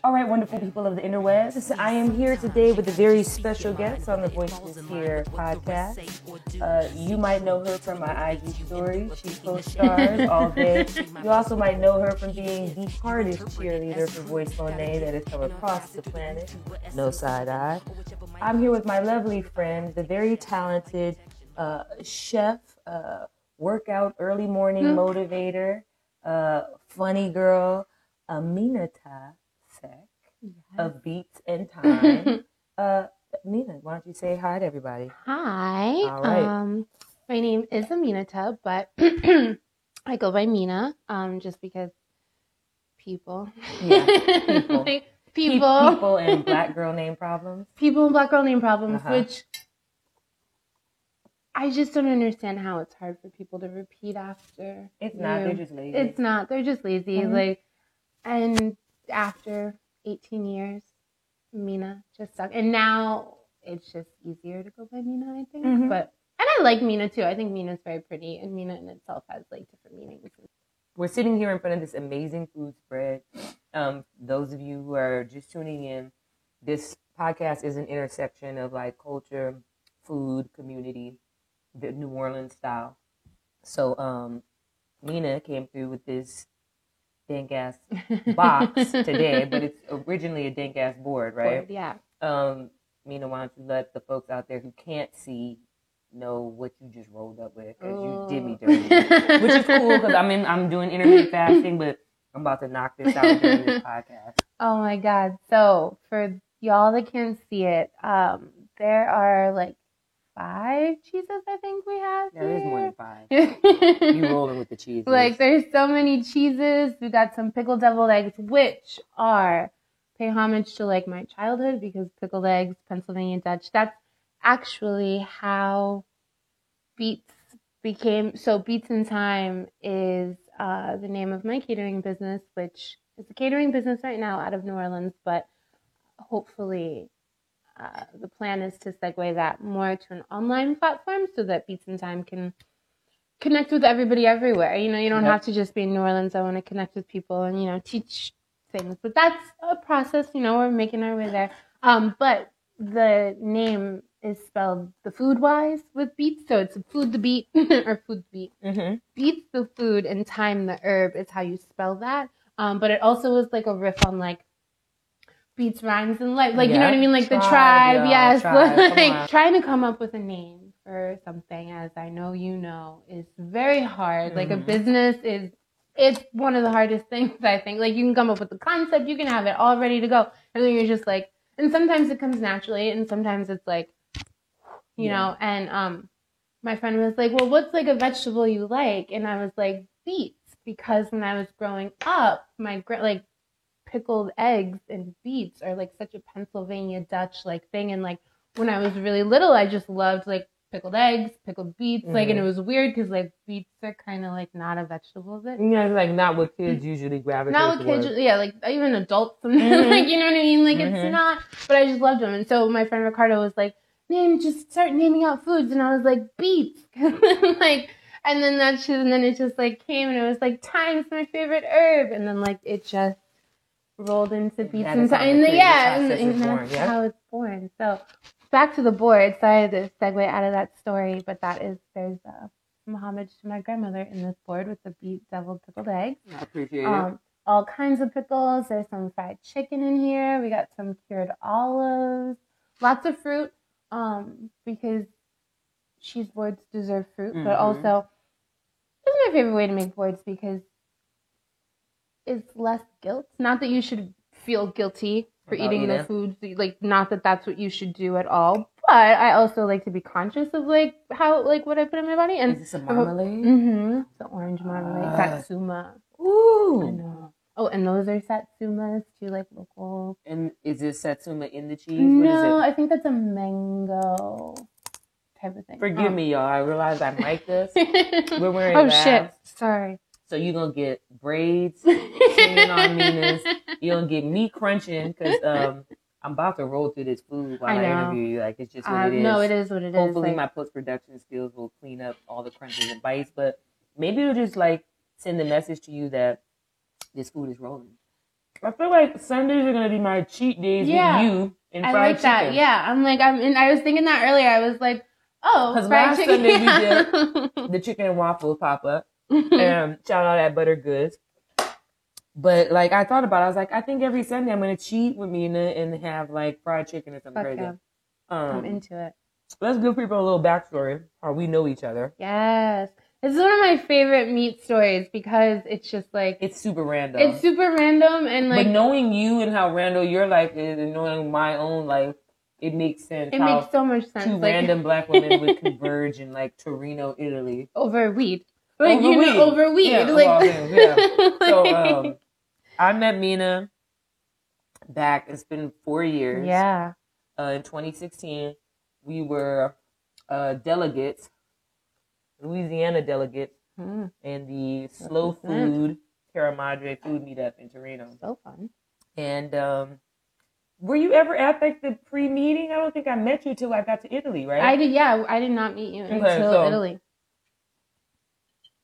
All right, wonderful people of the interwebs. I am here today with a very special guest on the Voices Here podcast. You might know her from my IG stories. She co-stars all day. You also might know her from being the hardest cheerleader for Voice Monet that has come across the planet. No side eye. I'm here with my lovely friend, the very talented chef, workout early morning motivator, funny girl, Aminata Sek of Beats and Time. Mina, why don't you say hi to everybody? Hi. All right. My name is Aminata, but I go by Mina, just because people. Yeah, people. People and black girl name problems. People and black girl name problems, which I just don't understand how it's hard for people to repeat after. It's not. They're just lazy. It's not. They're just lazy. Mm-hmm. And after 18 years, Mina just stuck. And now it's just easier to go by Mina, I think. Mm-hmm. And I like Mina too. I think Mina's very pretty, and Mina in itself has like different meanings. We're sitting here in front of this amazing food spread. Those of you who are just tuning in, this podcast is an intersection of like culture, food, community, the New Orleans style. So Mina came through with this dank ass box today, but it's originally a dank ass board, right? Yeah. Mina, why don't you let the folks out there who can't see know what you just rolled up with, because you did me dirty, which is cool because I'm doing intermittent fasting, but I'm about to knock this out during this podcast. Oh my God! So for y'all that can't see it, there are like 5 cheeses I think we have. There is more than 5. You rolling with the cheeses. Like there's so many cheeses. We got some pickled deviled eggs, which pay homage to like my childhood, because pickled eggs, Pennsylvania Dutch, that's actually how Beats became. So Beats and Time is the name of my catering business, which is a catering business right now out of New Orleans, but hopefully the plan is to segue that more to an online platform so that Beats and Time can connect with everybody everywhere. You know, you don't have to just be in New Orleans. I want to connect with people and, you know, teach things. But that's a process, you know, we're making our way there. But the name is spelled the food wise with Beats. So it's food the beat or food the beat. Mm-hmm. Beats the food and Time the herb is how you spell that. But it also was like a riff on like beats, rhymes, and life. Like, you know what I mean? Like the tribe, yes. Like trying to come up with a name for something, as I know you know, is very hard. Mm-hmm. Like a business it's one of the hardest things, I think. Like you can come up with the concept, you can have it all ready to go. And then you're just like, and sometimes it comes naturally and sometimes it's like, you know, and my friend was like, well, what's like a vegetable you like? And I was like, beets, because when I was growing up, my like pickled eggs and beets are like such a Pennsylvania Dutch like thing. And like when I was really little, I just loved like pickled eggs, pickled beets, like, and it was weird because like beets are kind of like not a vegetable, is it? Yeah, like not what kids usually gravitate towards. Not what kids, yeah, like even adults, like, you know what I mean? Like it's not, but I just loved them. And so my friend Ricardo was like, just start naming out foods, and I was like, beets, like, and then it just like came, and it was like Time's my favorite herb, and then like it just rolled into Beats and Time. And that's how it's born. So back to the board. Sorry to segue out of that story, but there's some homage to my grandmother in this board with the beet deviled pickled eggs. I appreciate it. All kinds of pickles. There's some fried chicken in here. We got some cured olives. Lots of fruit, because cheese boards deserve fruit, but also this is my favorite way to make boards because it's less guilt. Not that you should feel guilty for eating the foods, like not that that's what you should do at all. But I also like to be conscious of like how like what I put in my body. And is this a marmalade? It's the orange marmalade, Satsuma. Ooh, I know. Oh, and those are Satsumas too, like local. And is this Satsuma in the cheese? No, I think that's a mango type of thing. Forgive me, y'all. I realize I'm like this. We're wearing labs. Shit. Sorry. So you're going to get braids singing on Mina's. You're going to get me crunching because I'm about to roll through this food while I interview you. Like, it's just what it is. No, it is what it is. Hopefully my post-production skills will clean up all the crunches and bites. But maybe it'll just, like, send a message to you that this food is rolling. I feel like Sundays are gonna be my cheat days with you and fried like chicken. that. Yeah, I was thinking that earlier. I was like, oh, because fried last chicken. Sunday we did the chicken and waffle pop up, and shout out at Butter Goods. But like I thought about it, I was like, I think every Sunday I'm gonna cheat with Mina and have like fried chicken or something crazy. Yeah. I'm into it. Let's give people a little backstory how we know each other. Yes. This is one of my favorite meat stories because it's just like... It's super random. It's super random and like... But knowing you and how random your life is and knowing my own life, it makes sense. It makes so much sense. Two random black women would converge in like Torino, Italy. Over weed. Like, over weed. Yeah, like... yeah. So I met Mina back, it's been 4 years. Yeah. In 2016, we were delegates, Louisiana delegates, in the Slow Food Terra Madre food meetup in Torino. So fun. And were you ever at like the pre-meeting? I don't think I met you till I got to Italy, right? I did. Yeah, I did not meet you until Italy.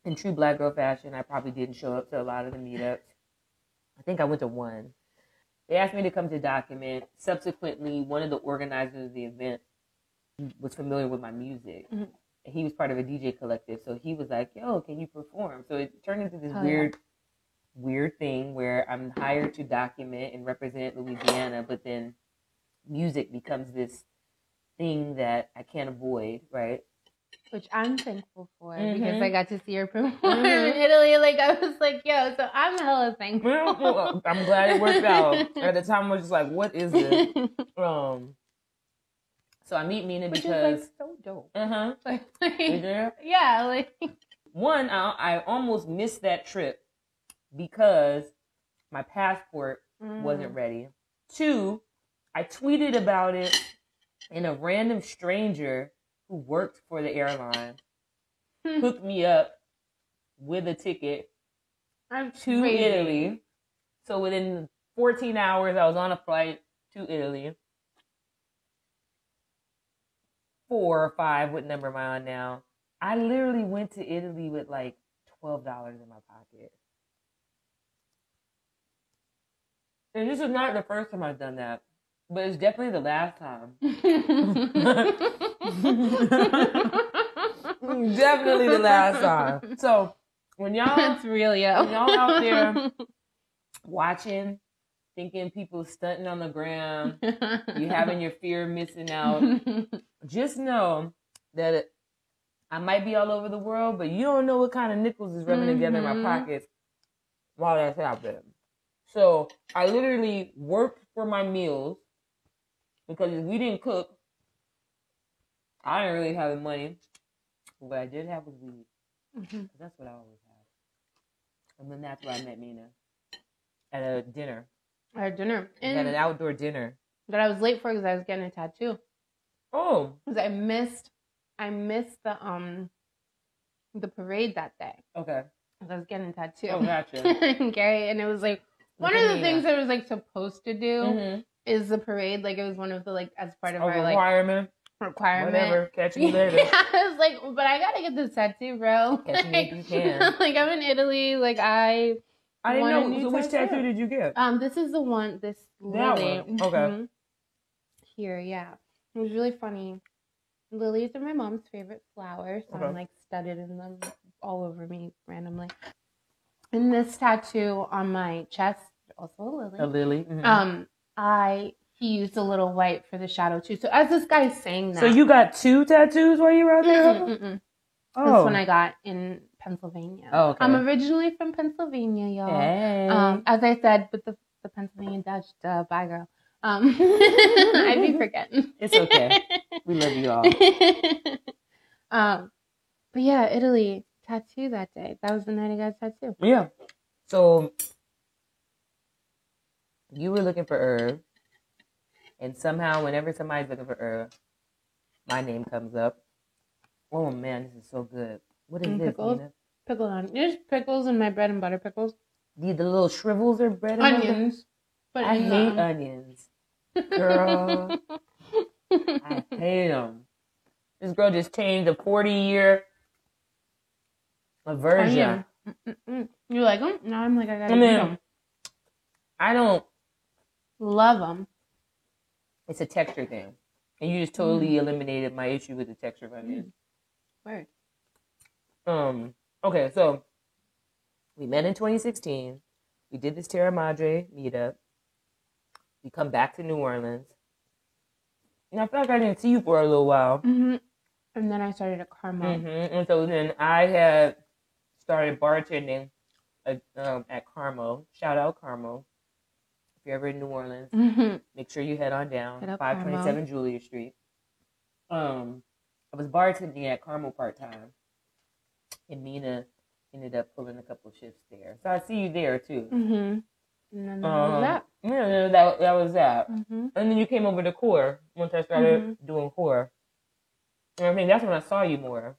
In true black girl fashion, I probably didn't show up to a lot of the meetups. I think I went to one. They asked me to come to document. Subsequently, one of the organizers of the event was familiar with my music. Mm-hmm. And he was part of a DJ collective. So he was like, yo, can you perform? So it turned into this weird thing where I'm hired to document and represent Louisiana, but then music becomes this thing that I can't avoid, right? Which I'm thankful for because I got to see her perform in Italy. Like, I was like, yo, so I'm hella thankful. Well, I'm glad it worked out. At the time, I was just like, what is this? So I meet Mina because... Which is, like, so dope. Yeah, like... One, I almost missed that trip because my passport wasn't ready. Two, I tweeted about it and a random stranger who worked for the airline hooked me up with a ticket to Italy. So within 14 hours, I was on a flight to Italy. 4 or 5, what number am I on now? I literally went to Italy with like $12 in my pocket. And this is not the first time I've done that, but it's definitely the last time. Definitely the last time. So when y'all, that's real, yeah. When y'all out there watching, thinking people stunting on the ground, you having your fear of missing out, just know that I might be all over the world, but you don't know what kind of nickels is rubbing together in my pockets while that's happening. So I literally worked for my meals because if we didn't cook, I didn't really have the money. What I did have was weed. That's what I always had. And then that's where I met Mina. At a dinner. At dinner. At an outdoor dinner. That I was late for because I was getting a tattoo. Oh. Because I missed the parade that day. Okay. Because I was getting a tattoo. Oh, gotcha. And it was like, one of the things I was like supposed to do is the parade. Like it was one of the like, as part of our requirement. Whatever. Catch you later. Yeah, I was like, but I gotta get this tattoo, bro. Catch me if you can. Like I'm in Italy. Like I didn't know. So which tattoo did you get? This is the one. This lily. One. Okay. Here, yeah. It was really funny. Lilies are my mom's favorite flowers, so I'm like studded in them all over me randomly. And this tattoo on my chest, also a lily. A lily. He used a little white for the shadow too. So as this guy's saying that, so you got 2 tattoos while you were out there? Oh. This one I got in Pennsylvania. Oh, okay. I'm originally from Pennsylvania, y'all. Hey. As I said, but the Pennsylvania Dutch, bye girl. I'd be forgetting. It's okay. We love you all. But yeah, Italy tattoo that day. That was the night I got a tattoo. Yeah. So you were looking for herb, and somehow whenever somebody's looking for herb, my name comes up. Oh man, this is so good. What is this, Nina? Pickled onions. There's pickles in my bread and butter pickles. The little shrivels are bread and onions. But I hate onions. Girl. I hate them. This girl just changed a 40-year aversion. You're like, oh, no, I'm like, I gotta eat them. I don't. Love them. It's a texture thing. And you just totally eliminated my issue with the texture of onions. Word. Okay, so we met in 2016. We did this Terra Madre meetup. We come back to New Orleans. And I feel like I didn't see you for a little while. Mm-hmm. And then I started at Carmel. Mm-hmm. And so then I had started bartending at Carmel. Shout out Carmel. If you're ever in New Orleans, make sure you head on down. 527 Julia Street. I was bartending at Carmel part-time. And Mina ended up pulling a couple shifts there. So I see you there too. Mm-hmm. And then that was that. Yeah, that was that. Mm-hmm. And then you came over to Core once I started doing Core. And I think that's when I saw you more.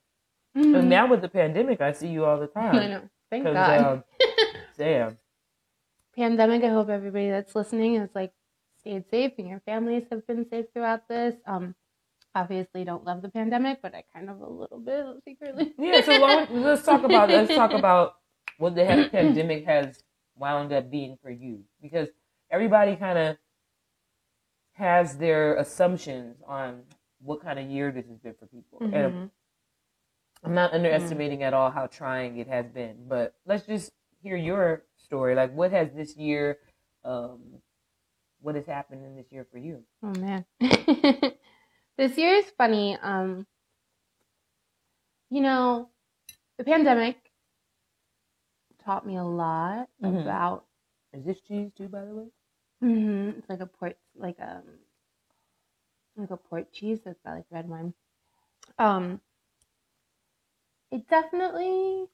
Because now with the pandemic, I see you all the time. I know. Thank God. Damn. Pandemic, I hope everybody that's listening has like stayed safe and your families have been safe throughout this. Obviously don't love the pandemic, but I kind of a little bit secretly. Yeah, so let's talk about what the pandemic has wound up being for you, because everybody kind of has their assumptions on what kind of year this has been for people. And I'm not underestimating at all how trying it has been, but let's just hear your story. Like, what has this year, what has happened in this year for you? Oh man. This year is funny. You know, the pandemic taught me a lot about. Is this cheese too, by the way? It's like a port, like a port cheese. That's got like red wine. It definitely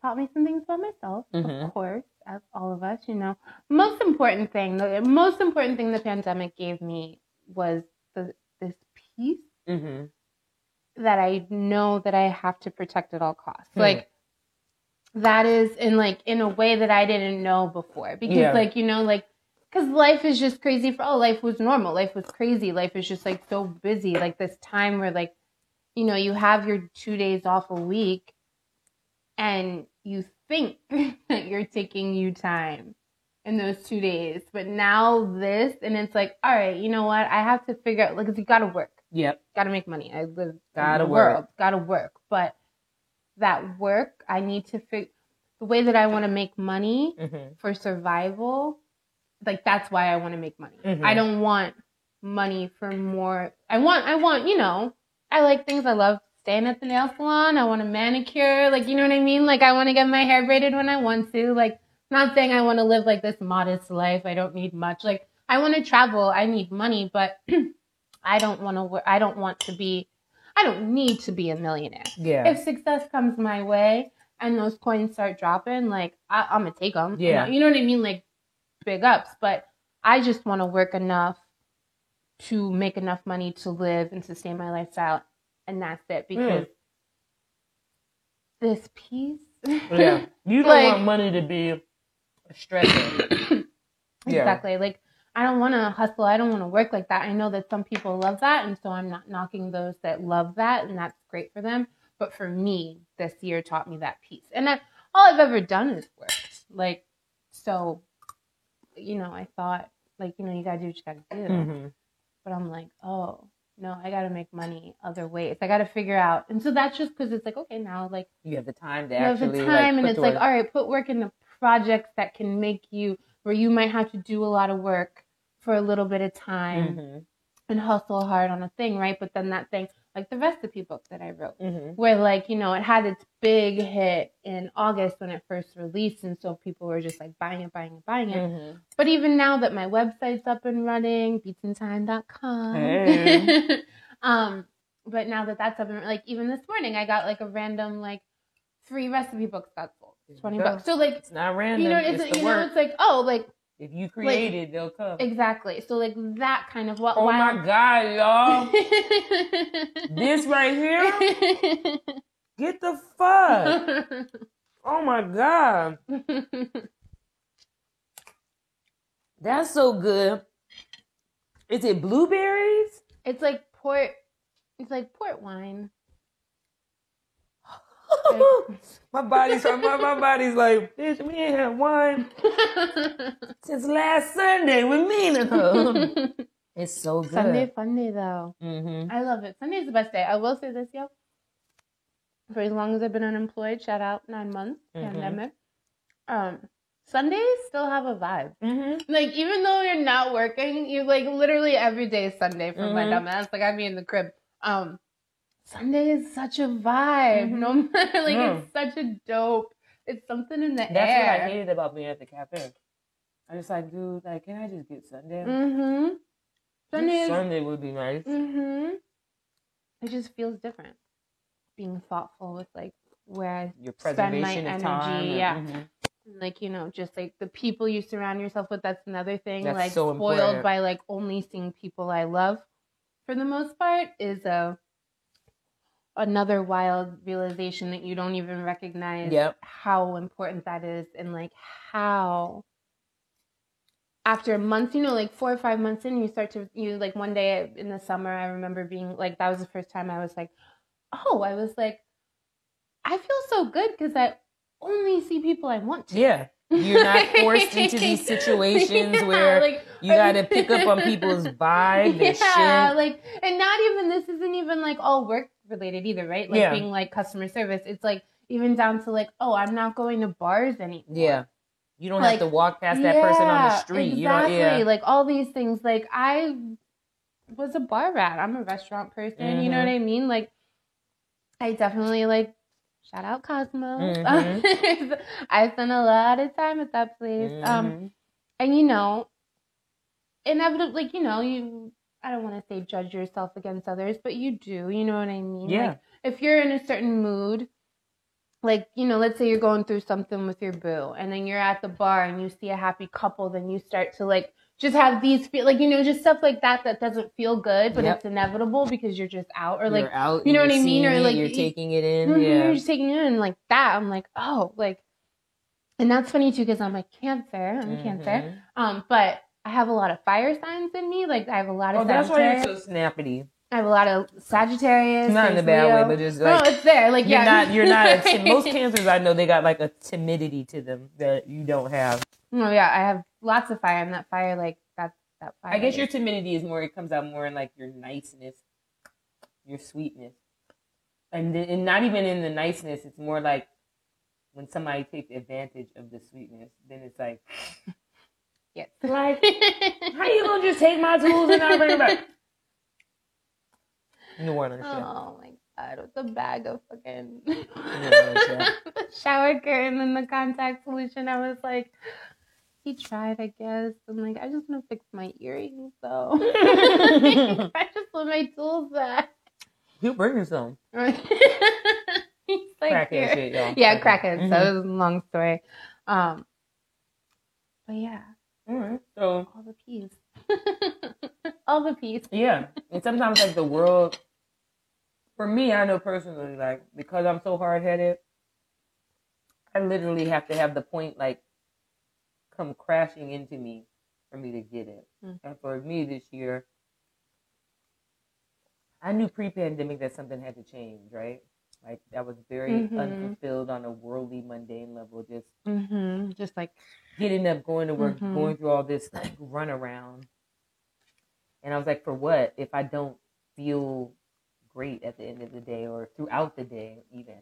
taught me some things about myself, of course, as all of us. You know, the most important thing the pandemic gave me was this peace that I know that I have to protect at all costs. Like, that is in a way that I didn't know before. Because because life is just crazy life was normal. Life was crazy. Life is just like so busy. Like this time where like, you know, you have your 2 days off a week and you think that you're taking you time in those 2 days, but now this, and it's like, all right, you know what? I have to figure out, like, you gotta work. Yep. Gotta make money. I live in the world. Gotta work. But that work, I need to figure the way that I want to make money for survival. Like, that's why I want to make money. I don't want money for more. I want, you know, I like things. I love staying at the nail salon. I want a manicure. Like, you know what I mean? Like, I want to get my hair braided when I want to. Like, not saying I want to live like this modest life. I don't need much. Like, I want to travel. I need money, but I don't need to be a millionaire. Yeah. If success comes my way and those coins start dropping, like, I'm going to take them. Yeah. You know what I mean? Like, big ups. But I just want to work enough to make enough money to live and sustain my lifestyle. And that's it. Because this piece. Yeah. You don't want money to be a stressor. Exactly. Like, I don't want to hustle. I don't want to work like that. I know that some people love that. And so I'm not knocking those that love that. And that's great for them. But for me, this year taught me that piece. And all I've ever done is worked. Like, so, you know, I thought, like, you know, you got to do what you got to do. But I'm like, oh, no, I got to make money other ways. I got to figure out. And so that's just because it's like, okay, now, like, you have the time to you have the time, and it's like, all right, put work into projects that can make you, where you might have to do a lot of work for a little bit of time and hustle hard on a thing, right? But then that thing, like the recipe book that I wrote, where, like, you know, it had its big hit in August when it first released, and so people were just like buying it. But even now that my website's up and running, beatsandtime.com. Hey. But now that that's up and like, even this morning I got like a random like 3 recipe books got sold, $20. So like, it's not random. You know, it's like, oh, like, if you create it, they'll come. Exactly. So like that kind of what. Oh my God, y'all! This right here. Get the fuck. Oh my God. That's so good. Is it blueberries? It's like port wine. my body's like, bitch, we ain't had wine since last Sunday with me and her. It's so good. Sunday fun day though. Mm-hmm. I love it. Sunday's the best day. I will say this, yo. For as long as I've been unemployed, shout out 9 months, pandemic. Sundays still have a vibe. Mm-hmm. Like, even though you're not working, you like literally every day is Sunday for my dumbass. Like, I be in the crib. Sunday is such a vibe. No matter, like, it's such a dope. It's something in the air. That's what I hated about being at the cafe. I was like, dude, like, can I just get Sunday? Mm-hmm. Sunday would be nice. Mm-hmm. It just feels different. Being thoughtful with like where I Your spend my preservation of energy. time. Yeah. Mm-hmm. Like, you know, just like the people you surround yourself with, that's another thing. That's like so spoiled important. by like only seeing people I love for the most part is another wild realization that you don't even recognize how important that is, and like how after months, you know, like 4 or 5 months in, you like one day in the summer, I remember being like, that was the first time I was like, I feel so good because I only see people I want to. Yeah. You're not forced into these situations where like, you got to pick up on people's vibe and shit. Like, and not even, this isn't even like all work related either, right? Like being like customer service. It's like even down to like, oh, I'm not going to bars anymore. Yeah. You don't have to walk past that person on the street. Exactly. You know, like all these things. Like I was a bar rat. I'm a restaurant person. Mm-hmm. You know what I mean? Like I definitely like, shout out Cosmo. Mm-hmm. I spent a lot of time at that place. Mm-hmm. And you know, inevitably, like, you know, I don't want to say judge yourself against others, but you do, you know what I mean? Yeah. Like, if you're in a certain mood, like, you know, let's say you're going through something with your boo, and then you're at the bar and you see a happy couple, then you start to like just have these like, you know, just stuff like that doesn't feel good, but it's inevitable because you're just out, or like, you're out, you know what I mean? Or like you're taking it in. Mm-hmm, yeah. You're just taking it in like that. I'm like, oh, like, and that's funny too, because I'm like Cancer. I'm Cancer. But I have a lot of fire signs in me. Like I have a lot of Sagittarius. That's why you're so snappity. I have a lot of Sagittarius. Not in a bad way, but just like, no, it's there. Like you're not. Most Cancers I know, they got like a timidity to them that you don't have. No, yeah, I have lots of fire, and that fire, like that fire. I guess your timidity is more. It comes out more in like your niceness, your sweetness, and not even in the niceness. It's more like when somebody takes advantage of the sweetness, then it's like, yes, like, how you gonna just take my tools and not bring them back? New Orleans shit. Oh my god, with the bag of fucking the shower curtain and the contact solution. I was like, he tried, I guess. I'm like, I just want to fix my earrings though. I just want my tools back. He'll bring you some. He's like, crackhead shit, y'all. Yeah, crackhead. Mm-hmm. So it was a long story. But yeah. All right. So all the peas. All the peas. Yeah. And sometimes like the world, for me, I know personally, like, because I'm so hard-headed, I literally have to have the point, like, come crashing into me for me to get it. And for me this year, I knew pre-pandemic that something had to change, right? Like, that was very unfulfilled on a worldly, mundane level. Just like getting up, going to work, going through all this, like, run around. And I was like, for what? If I don't feel great at the end of the day or throughout the day even.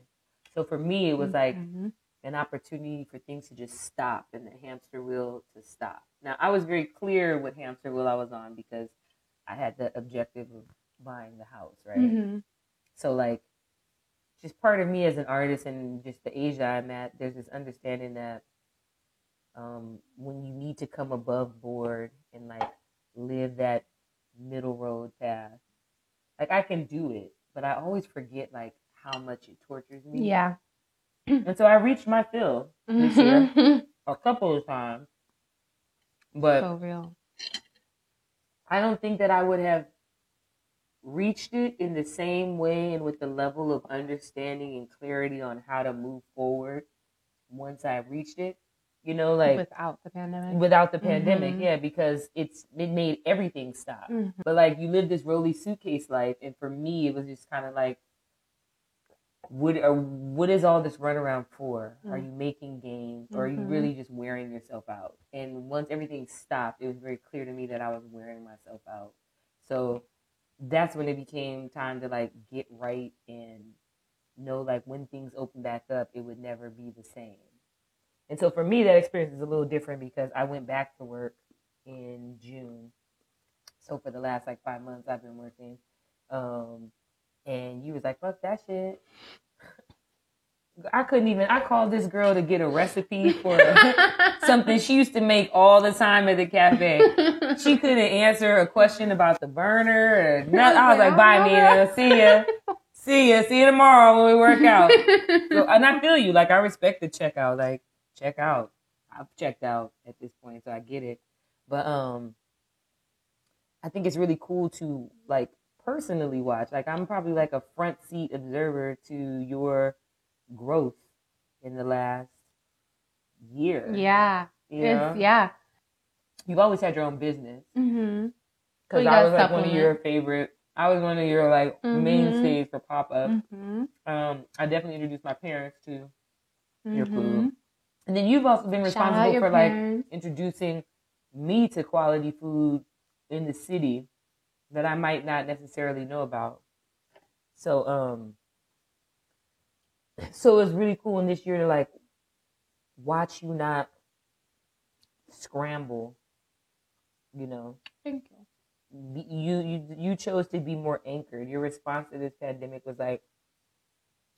So for me, it was like an opportunity for things to just stop and the hamster wheel to stop. Now, I was very clear what hamster wheel I was on because I had the objective of buying the house, right? So like, just part of me as an artist and just the age that I'm at, there's this understanding that when you need to come above board and like live that middle road path, like I can do it, but I always forget like how much it tortures me. Yeah. And so I reached my fill this year a couple of times, but so real. I don't think that I would have reached it in the same way and with the level of understanding and clarity on how to move forward once I reached it. You know, like without the pandemic. Yeah, because it made everything stop. But like you live this rolly suitcase life, and for me, it was just kind of like what is all this runaround for? Mm. Are you making gains, or are you really just wearing yourself out? And once everything stopped, it was very clear to me that I was wearing myself out. So that's when it became time to like get right and know like when things open back up, it would never be the same. And so for me, that experience is a little different because I went back to work in June. So for the last like 5 months, I've been working. And you was like, fuck that shit. I called this girl to get a recipe for something she used to make all the time at the cafe. She couldn't answer a question about the burner or nothing. I was like, bye, Nina. See you tomorrow when we work out. So, and I feel you. Like, I respect the checkout. Like, check out. I've checked out at this point, so I get it. But I think it's really cool to, like, personally watch. Like, I'm probably like a front seat observer to your growth in the last year. Yeah. Yeah. You've always had your own business. Mm-hmm. Because I was like one of your favorite. I was one of your like mainstays for pop up. Mm-hmm. I definitely introduced my parents to your food, and then you've also been responsible for like introducing me to quality food in the city that I might not necessarily know about. So so it's really cool in this year to like watch you not scramble, you know. Thank you. You chose to be more anchored. Your response to this pandemic was like,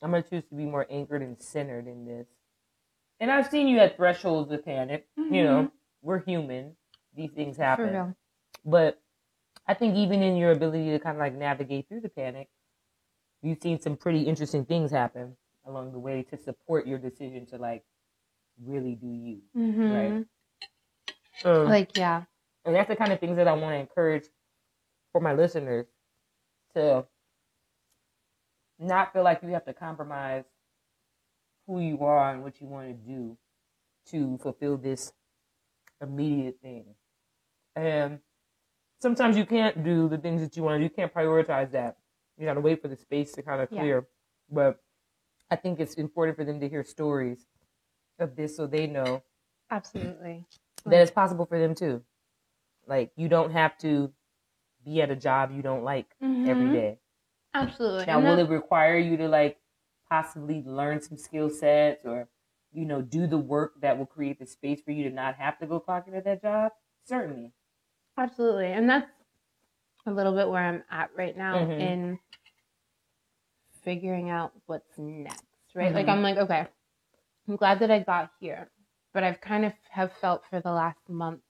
I'm gonna choose to be more anchored and centered in this. And I've seen you at thresholds of panic. You know, we're human. These things happen. But I think even in your ability to kind of like navigate through the panic, you've seen some pretty interesting things happen along the way to support your decision to like really do you, right? Yeah. And that's the kind of things that I want to encourage for my listeners, to not feel like you have to compromise who you are and what you want to do to fulfill this immediate thing. And sometimes you can't do the things that you want to do. You can't prioritize that. You got to wait for the space to kind of clear. Yeah. But I think it's important for them to hear stories of this so they know absolutely that it's possible for them too. Like, you don't have to be at a job you don't like every day. Absolutely. Now, will it require you to like possibly learn some skill sets or, you know, do the work that will create the space for you to not have to go clock in at that job? Certainly. Absolutely. And that's a little bit where I'm at right now in figuring out what's next, right? Like, I'm like, okay, I'm glad that I got here, but I've kind of have felt for the last month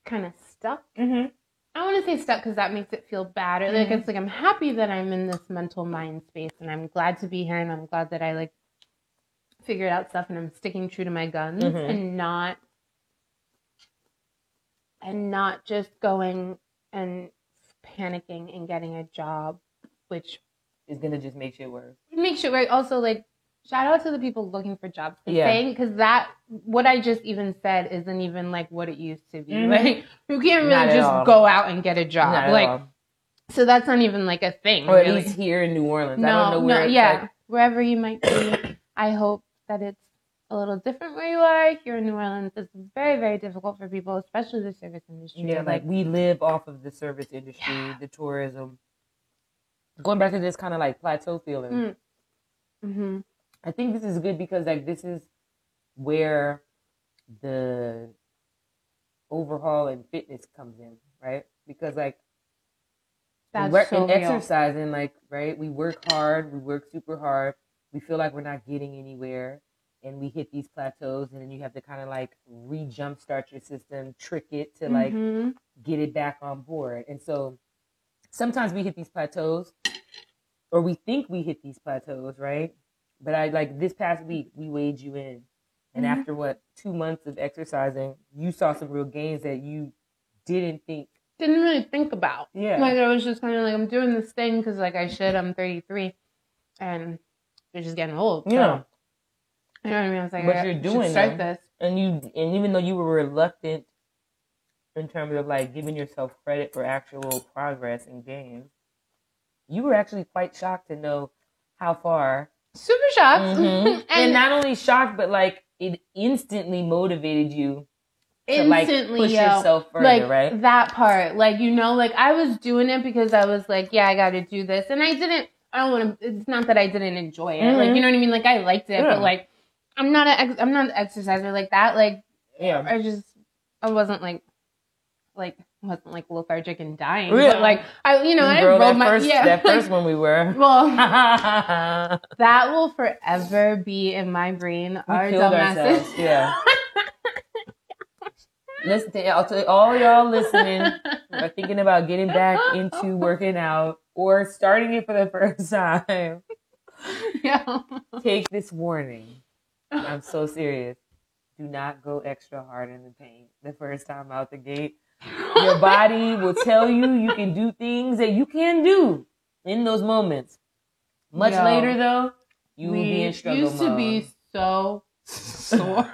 kind of stuck. I want to say stuck because that makes it feel bad. Or like, it's like, I'm happy that I'm in this mental mind space and I'm glad to be here and I'm glad that I like figured out stuff and I'm sticking true to my guns and not just going and panicking and getting a job, which is going to just make shit worse. Make shit worse. Also, like, shout out to the people looking for jobs. Because that, what I just even said isn't even like what it used to be. Like, you can't really just go out and get a job. Not like, so that's not even like a thing. Or really. At least here in New Orleans. I don't know where. Like, wherever you might be. I hope that it's a little different where you are. Here in New Orleans, it's very, very difficult for people, especially the service industry. Yeah, like we live off of the service industry, the tourism. Going back to this kind of like plateau feeling. I think this is good because like this is where the overhaul in fitness comes in, right? Because like in exercising, like, right, we work hard, we work super hard, we feel like we're not getting anywhere, and we hit these plateaus, and then you have to kind of like re-jumpstart your system, trick it to like get it back on board. And so sometimes we hit these plateaus, or we think we hit these plateaus, right? But I like this past week, we weighed you in. And after 2 months of exercising, you saw some real gains that you didn't really think about. Yeah. Like, I was just kind of like, I'm doing this thing because like I should. I'm 33 and it's just getting old. So. Yeah. You know what I mean? I was like, but you're doing start this. And even though you were reluctant in terms of like giving yourself credit for actual progress and gains, you were actually quite shocked to know how far. Super shocked. Mm-hmm. and not only shocked, but like it instantly motivated you to like push yourself further, like, right? That part, like, you know, like I was doing it because I was like, yeah, I got to do this, and I don't want to. It's not that I didn't enjoy it, like, you know what I mean? Like I liked it, but like I'm not an exerciser like that. Like, I wasn't like wasn't like lethargic and dying, but like I rode that first one we were. Well, that will forever be in my brain. We killed ourselves. Yeah. Listen to all y'all listening are thinking about getting back into working out or starting it for the first time. Yeah. Take this warning. I'm so serious. Do not go extra hard in the paint the first time out the gate. Your body will tell you can do things that you can do in those moments. Much later, though, you will be in struggle mode. Used to be so sore.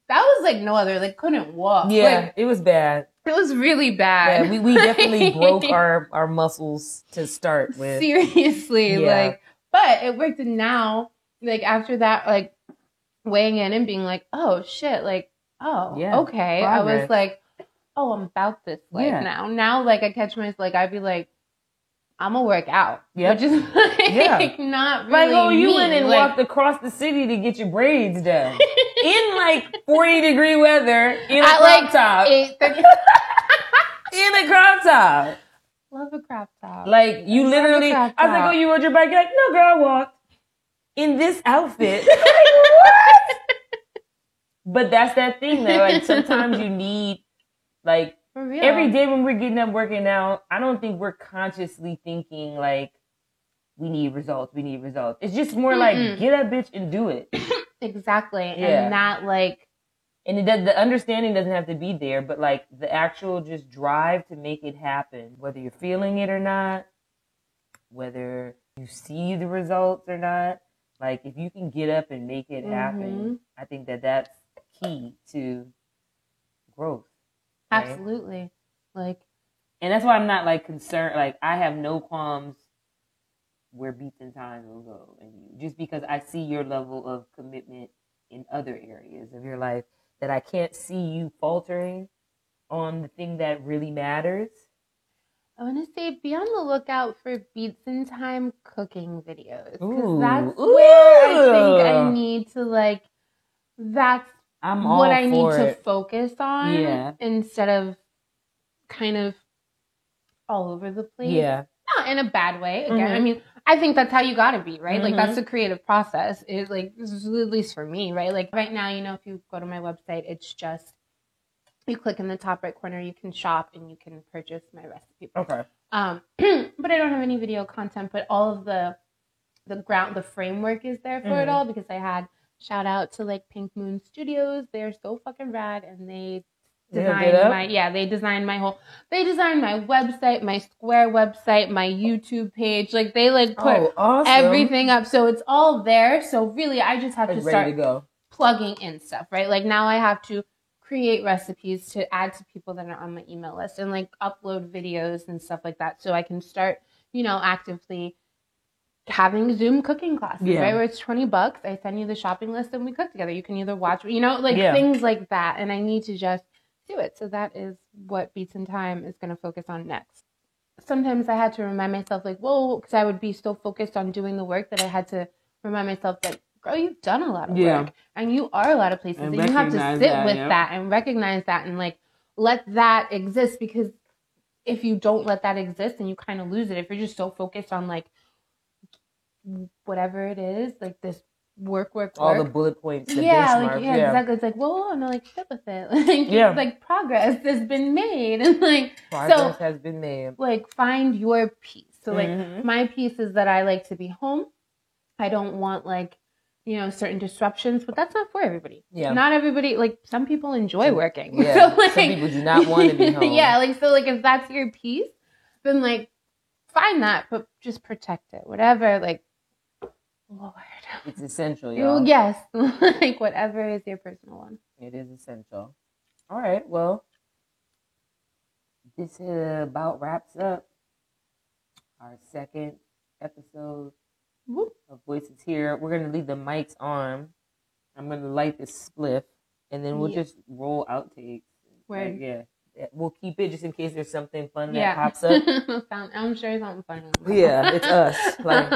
That was like no other. Like couldn't walk. Yeah, like, it was bad. It was really bad. Yeah, we definitely broke our muscles to start with. Seriously, like, but it worked. And now, like after that, like weighing in and being like, oh shit, like, oh okay. Progress. I was like, oh, I'm about this life now. Now, like I catch myself, like I'd be like, I'm gonna work out, which is like not really. Like, oh, you went and walked across the city to get your braids done in like 40-degree weather in a crop top. In a crop top. Love a crop top. Like you literally, I was like, oh, you rode your bike? You're like, no, girl, I walked in this outfit. Like, what? But that's that thing though. Like sometimes you need like. Every day when we're getting up working out, I don't think we're consciously thinking like we need results. It's just more like get up, bitch, and do it. Exactly. Yeah. And that like, and the understanding doesn't have to be there, but like the actual just drive to make it happen, whether you're feeling it or not, whether you see the results or not. Like if you can get up and make it happen, I think that's key to growth. Right? Absolutely. Like, and that's why I'm not like concerned. Like I have no qualms where Beats in Time will go, and just because I see your level of commitment in other areas of your life that I can't see you faltering on the thing that really matters. I want to say be on the lookout for Beats in Time cooking videos because that's where I think I need to like. That's what I need to focus on instead of kind of all over the place. Yeah. Not in a bad way. Again, I mean, I think that's how you gotta be, right? Like that's the creative process. Is like this is at least for me, right? Like right now, you know, if you go to my website, it's just you click in the top right corner, you can shop and you can purchase my recipe. Okay. But I don't have any video content, but all of the framework is there for it all because I had shout out to like Pink Moon Studios. They're so fucking rad and they designed they designed my website, my Square website, my YouTube page. Like they like put everything up. So it's all there. So really I just have to start plugging in stuff, right? Like now I have to create recipes to add to people that are on my email list and like upload videos and stuff like that. So I can start, you know, actively having Zoom cooking classes, right? Where it's $20. I send you the shopping list and we cook together. You can either watch, you know, like things like that. And I need to just do it. So that is what Beats in Time is going to focus on next. Sometimes I had to remind myself like, whoa, because I would be so focused on doing the work that I had to remind myself that, girl, you've done a lot of work and you are a lot of places and you have to sit with that and recognize that and like let that exist, because if you don't let that exist, then you kind of lose it. If you're just so focused on like whatever it is, like this work, all the bullet points, the exactly. It's like, whoa, no, like sit with it. Like, like progress has been made, and like progress has been made. Like find your piece. So like my piece is that I like to be home. I don't want like, you know, certain disruptions, but that's not for everybody. Yeah, not everybody. Like some people enjoy working. Yeah, so, like, some people do not want to be home. Like so, like if that's your piece, then like find that, but just protect it. Whatever, like. Lord. It's essential, y'all. Yes. Like whatever is your personal one. It is essential. All right. Well, this about wraps up our second episode Whoop. of Voices Here. We're going to leave the mics on. I'm going to light this spliff, and then we'll just roll outtakes. Right. Yeah. We'll keep it just in case there's something fun that pops up. I'm sure something fun. Yeah, it's us. Like